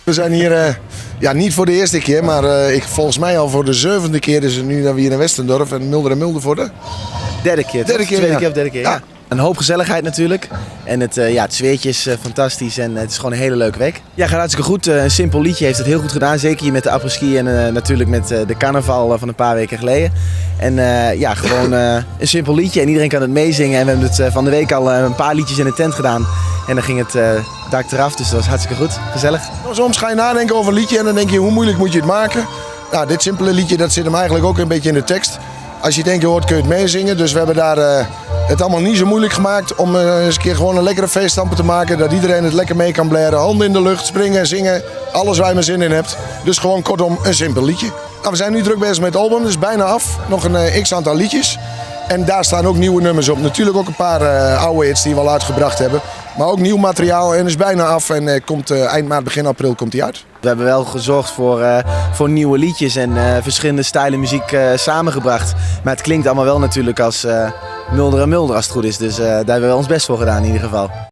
We zijn hier niet voor de eerste keer, maar volgens mij al voor de 7e keer is het nu dat we hier in Westendorp en Mulder en Mulder voor de Derde keer. Tweede keer, Ja. Een hoop gezelligheid natuurlijk. En het zweertje is fantastisch en het is gewoon een hele leuke week. Ja, gaat hartstikke goed. Een simpel liedje heeft het heel goed gedaan. Zeker hier met de apres-ski en natuurlijk met de carnaval van een paar weken geleden. En gewoon een simpel liedje en iedereen kan het meezingen. En we hebben het van de week al een paar liedjes in de tent gedaan. En dan ging het dak eraf, dus dat was hartstikke goed. Gezellig. Soms ga je nadenken over een liedje en dan denk je hoe moeilijk moet je het maken. Nou, dit simpele liedje dat zit hem eigenlijk ook een beetje in de tekst. Als je het één keer hoort kun je het meezingen. Dus we hebben daar het allemaal niet zo moeilijk gemaakt om eens een keer gewoon een lekkere feeststampen te maken. Dat iedereen het lekker mee kan blaren. Handen in de lucht, springen, zingen. Alles waar je maar zin in hebt. Dus gewoon kortom een simpel liedje. Nou, we zijn nu druk bezig met het album. Het is bijna af. Nog een x-aantal liedjes. En daar staan ook nieuwe nummers op. Natuurlijk ook een paar oude hits die we al uitgebracht hebben. Maar ook nieuw materiaal en is bijna af. En komt eind maart, begin april komt die uit. We hebben wel gezorgd voor nieuwe liedjes en verschillende stijlen muziek samengebracht. Maar het klinkt allemaal wel natuurlijk als Mulder en Mulder als het goed is. Dus daar hebben we ons best voor gedaan in ieder geval.